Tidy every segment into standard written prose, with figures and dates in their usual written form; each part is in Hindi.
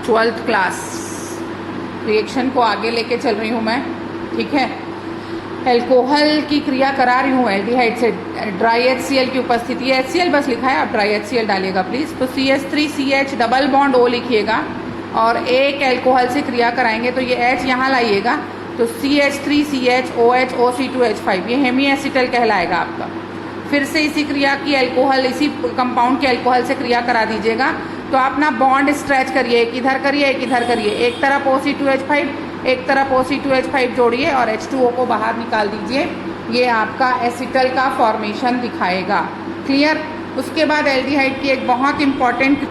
12th class. रिएक्शन को आगे लेके चल रही हूँ मैं, ठीक है। एल्कोहल की क्रिया करा रही हूँ एल्डिहाइड से। ड्राई HCl की उपस्थिति, HCl बस लिखा है, आप ड्राई HCl डालिएगा प्लीज़। तो CH3CH डबल बॉन्ड O लिखिएगा और एक एल्कोहल से क्रिया कराएंगे तो ये H यहाँ लाइएगा, तो CH3CH OH OC2H5 ये हेमी एसिटल कहलाएगा आपका। फिर से इसी क्रिया की एल्कोहल, इसी कंपाउंड के एल्कोहल से क्रिया करा दीजिएगा। तो आप ना बॉन्ड स्ट्रेच करिए, एक इधर करिए एक इधर करिए, एक तरफ OC2H5 एक तरफ OC2H5 जोड़िए और H2O को बाहर निकाल दीजिए। ये आपका एसिटल का फॉर्मेशन दिखाएगा। क्लियर। उसके बाद एल्डिहाइड की एक बहुत इंपॉर्टेंट,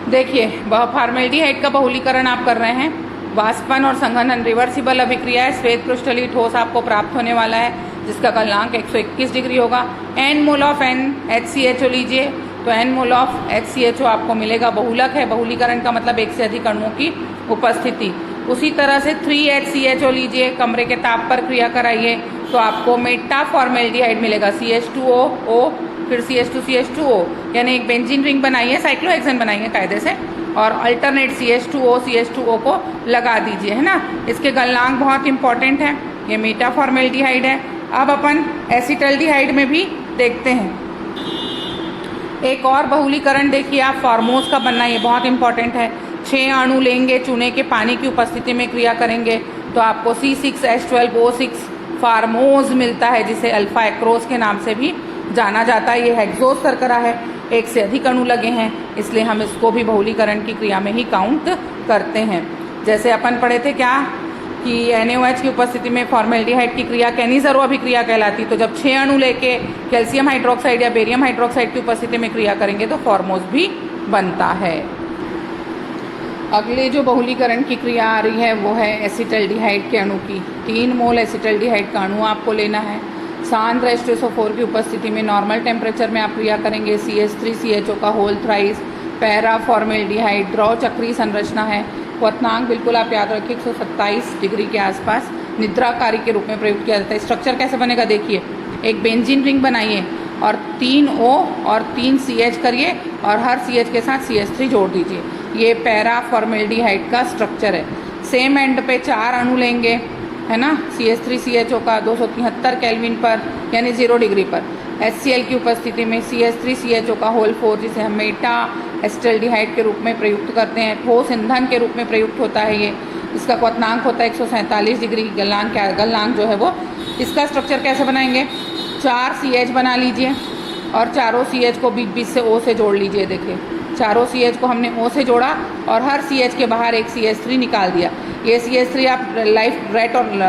देखिए फॉर्मेल्डिहाइड का बहुलीकरण आप कर रहे हैं। वाष्पन और संघनन रिवर्सिबल अभिक्रिया है। श्वेत क्रिस्टलीय ठोस आपको प्राप्त होने वाला है जिसका गलनांक 121 डिग्री होगा। n मोल ऑफ NHCHO लीजिए तो n मोल ऑफ HCHO आपको मिलेगा। बहुलक है, बहुलीकरण का मतलब एक से अधिक अणुओं की उपस्थिति। उसी तरह से 3HCHO लीजिए, कमरे के ताप पर क्रिया कराइए तो आपको मेटा फॉर्मेल्डिहाइड मिलेगा। CH2O फिर CH2CH2O, यानी एक बेंजीन रिंग बनाइए, साइक्लोहेक्सेन बनाइए कायदे से और अल्टरनेट CH2O को लगा दीजिए, है ना। इसके गलनांक बहुत इंपॉर्टेंट है। ये मेटा फॉर्मेल्डिहाइड है। अब अपन एसिटल्डिहाइड में भी देखते हैं। एक और बहुलीकरण देखिए आप, फॉर्मोज का बनना, ये बहुत इंपॉर्टेंट है। 6 अणु लेंगे, चूने के पानी की उपस्थिति में क्रिया करेंगे तो आपको C6H12O6 फार्मोज मिलता है, जिसे अल्फा एक्रोस के नाम से भी जाना जाता है। ये हेक्सोज शर्करा है, एक से अधिक अणु लगे हैं, इसलिए हम इसको भी बहुलीकरण की क्रिया में ही काउंट करते हैं। जैसे अपन पढ़े थे क्या कि NaOH की उपस्थिति में फॉर्मेल्डिहाइड की क्रिया कैनिज़रो अभिक्रिया कहलाती। तो जब 6 अणु लेके कैल्शियम हाइड्रोक्साइड या बेरियम हाइड्रोक्साइड की उपस्थिति में क्रिया करेंगे तो फॉर्मोज भी बनता है। अगले जो बहुलीकरण की क्रिया आ रही है वो है एसिटल्डिहाइड के अणु की। 3 मोल एसिटल्डिहाइड का अणु आपको लेना है। शांत H2SO4 की उपस्थिति में नॉर्मल टेम्परेचर में आप क्रिया करेंगे। CH3CHO का होल थ्राइस पैरा फॉर्मेल्डिहाइड द्रव चक्रीय संरचना है। क्वथनांक बिल्कुल आप याद रखिए 127 डिग्री के आसपास निद्राकारी के रूप में प्रयुक्त किया जाता है। स्ट्रक्चर कैसे बनेगा देखिए, एक बेंजीन रिंग बनाइए और 3 O और 3 CH करिए और हर CH के साथ CH3 जोड़ दीजिए। ये पैरा फॉर्मेल्डिहाइड का स्ट्रक्चर है। सेम एंड पे 4 अणु लेंगे, है ना, CH3CHO का 273 केल्विन पर यानी 0 डिग्री पर। HCl की उपस्थिति में CH3CHO का होल 4, जिसे हम मेटा एसिटल्डिहाइड के रूप में प्रयुक्त करते हैं। ठोस ईंधन के रूप में प्रयुक्त होता है ये। इसका क्वथनांक होता है 147 डिग्री। गलनांक जो है वो, इसका स्ट्रक्चर कैसे बनाएंगे, 4 CH बना लीजिए और चारों CH को बीच बीच से O से जोड़ लीजिए। देखिए चारों CH को हमने O से जोड़ा और हर CH के बाहर एक CH3 निकाल दिया। ये CH3 आप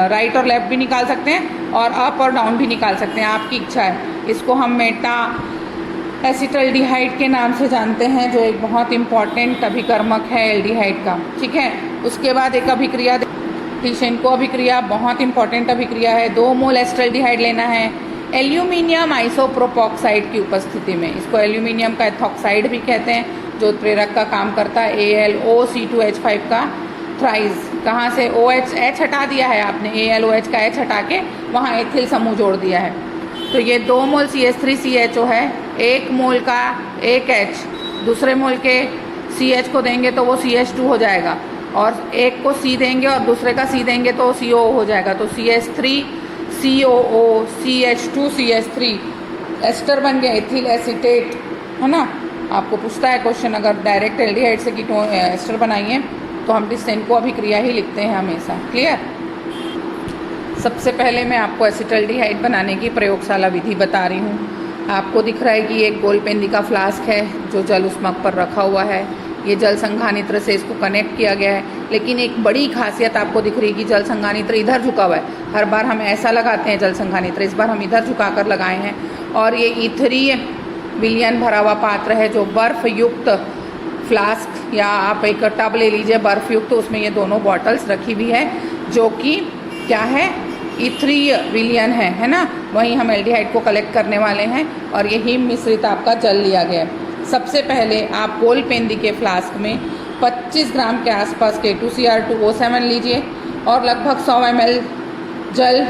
राइट और लेफ्ट भी निकाल सकते हैं और अप और डाउन भी निकाल सकते हैं, आपकी इच्छा है। इसको हम मेटा एसिटल्डिहाइड के नाम से जानते हैं, जो एक बहुत इंपॉर्टेंट अभिकर्मक है एल्डिहाइड का, ठीक है। उसके बाद एक अभिक्रिया टिशेंको अभिक्रिया, बहुत इंपॉर्टेंट अभिक्रिया है। 2 मोल एसिटल्डिहाइड लेना है एल्यूमिनियम आइसोप्रोपॉक्साइड की उपस्थिति में। इसको एल्यूमिनियम का एथॉक्साइड भी कहते हैं, जो उत्प्रेरक का काम करता है। AlOC2H5 का थ्राइस, कहाँ से OH H हटा दिया है आपने, AlOH का H हटा के वहाँ एथिल समूह जोड़ दिया है। तो ये 2 मोल CH3CHO है, 1 मोल का एक H दूसरे मोल के CH को देंगे तो वो CH2 हो जाएगा, और एक को C देंगे और दूसरे का C देंगे तो CO हो जाएगा। तो CH3 COO CH2 CH3 ester बन गया, एथिल एसीटेट, है ना। आपको पूछता है क्वेश्चन, अगर डायरेक्ट एल्डिहाइड से कीटोन एस्टर बनाइए तो हम टिशेंको अभिक्रिया ही लिखते हैं हमेशा। क्लियर। सबसे पहले मैं आपको एसिटल्डिहाइड बनाने की प्रयोगशाला विधि बता रही हूँ। आपको दिख रहा है कि एक गोलपेंदी का फ्लास्क है जो जल उष्मक पर रखा हुआ है। ये जल संघानित्र से इसको कनेक्ट किया गया है, लेकिन एक बड़ी खासियत आपको दिख रही है कि जल संघानित्र इधर झुका हुआ है। हर बार हम ऐसा लगाते हैं जल संघानित्र, इस बार हम इधर झुकाकर लगाए हैं। और ये ईथरीय विलयन भरा हुआ पात्र है, जो बर्फ युक्त फ्लास्क या आप एक टब ले लीजिए बर्फ युक्त, तो उसमें ये दोनों बॉटल्स रखी हुई है, जो कि क्या है, ईथरीय विलयन है ना। वहीं हम एल्डिहाइड को कलेक्ट करने वाले हैं और ये हिम मिश्रित आपका जल लिया गया है। सबसे पहले आप गोलपेंदी के फ्लास्क में 25 ग्राम के आसपास K2Cr2O7 लीजिए और लगभग 100 ml जल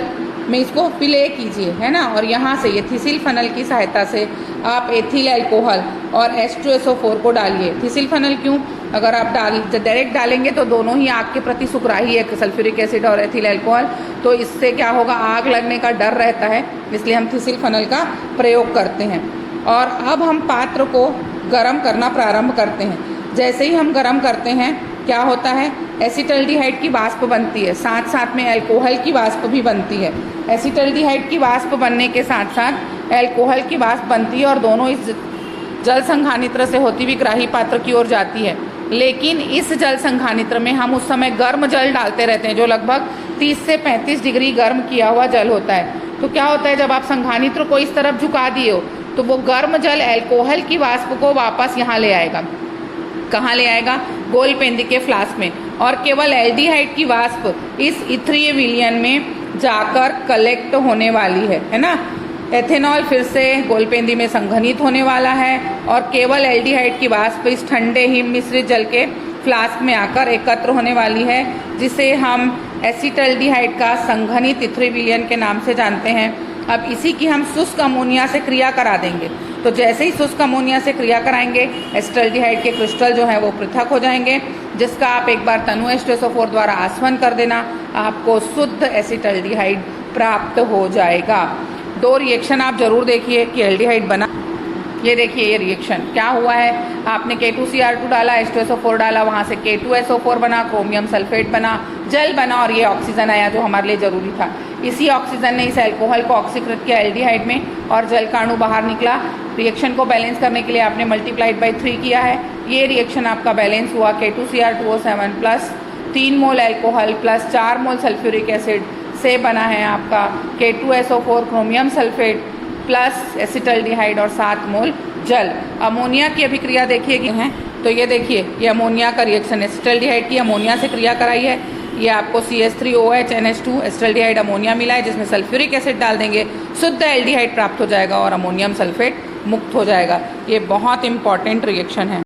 में इसको फिले कीजिए, है ना। और यहाँ से ये थिसिल फनल की सहायता से आप एथिल अल्कोहल और H2SO4 को डालिए। थिसिल फनल क्यों, अगर आप डायरेक्ट डालेंगे तो दोनों ही आग के प्रति सुग्राही है, सल्फ्यूरिक एसिड और एथिल अल्कोहल, तो इससे क्या होगा, आग लगने का डर रहता है, इसलिए हम थिसिल फनल का प्रयोग करते हैं। और अब हम पात्र को गर्म करना प्रारंभ करते हैं। जैसे ही हम गर्म करते हैं क्या होता है, एसिटल्डिहाइड की वाष्प बनती है, साथ साथ में अल्कोहल की वाष्प भी बनती है। एसिटल्डिहाइड की वाष्प बनने के साथ साथ अल्कोहल की वाष्प बनती है और दोनों इस जल संघानित्र से होती हुई ग्राही पात्र की ओर जाती है। लेकिन इस जल संघानित्र में हम उस समय गर्म जल डालते रहते हैं, जो लगभग 30 से 35 डिग्री गर्म किया हुआ जल होता है। तो क्या होता है, जब आप संघानित्र को इस तरफ झुका दिए हो तो वो गर्म जल अल्कोहल की वाष्प को वापस यहाँ ले आएगा। कहाँ ले आएगा, गोलपेंदी के फ्लास्क में, और केवल एल्डिहाइड की वाष्प इस इथ्रीय विलयन में जाकर कलेक्ट होने वाली है ना। एथेनॉल फिर से गोलपेंदी में संघनित होने वाला है और केवल एल्डिहाइड की वाष्प इस ठंडे हिम मिश्रित जल के फ्लास्क में आकर एकत्र होने वाली है, जिसे हम एसिटल्डिहाइड का संघनित इथ्रीय विलयन के नाम से जानते हैं। अब इसी की हम शुष्क अमोनिया से क्रिया करा देंगे। तो जैसे ही शुष्क अमोनिया से क्रिया कराएंगे, एसिटल्डिहाइड के क्रिस्टल जो है वो पृथक हो जाएंगे, जिसका आप एक बार तनु H2SO4 द्वारा आसवन कर देना, आपको शुद्ध एसिटल्डिहाइड प्राप्त हो जाएगा। 2 रिएक्शन आप जरूर देखिए कि एल्डिहाइड बना। ये देखिए ये रिएक्शन क्या हुआ है, आपने K2Cr2 डाला, H2SO4 डाला, वहाँ से K2SO4 बना, क्रोमियम सल्फेट बना, जल बना और ये ऑक्सीजन आया जो हमारे लिए ज़रूरी था। इसी ऑक्सीजन ने इस अल्कोहल को ऑक्सीकृत किया एल्डिहाइड में और जल का अणु बाहर निकला। रिएक्शन को बैलेंस करने के लिए आपने मल्टीप्लाइड बाई 3 किया है। ये रिएक्शन आपका बैलेंस हुआ K2Cr2O7 प्लस 3 मोल अल्कोहल प्लस 4 मोल सल्फ्यूरिक एसिड से बना है आपका K2SO4 chromium sulphate plus acetaldehyde और 7 मोल जल। अमोनिया की अभिक्रिया देखिए कि हैं, तो ये देखिए ये अमोनिया का रिएक्शन, एसिटल्डिहाइड की अमोनिया से क्रिया कराई है। ये आपको CH3OH NH2 एसिटल्डिहाइड अमोनिया मिला है, जिसमें सल्फ्यूरिक एसिड डाल देंगे, शुद्ध एल्डिहाइड प्राप्त हो जाएगा और अमोनियम सल्फेट मुक्त हो जाएगा। ये बहुत इंपॉर्टेंट रिएक्शन है।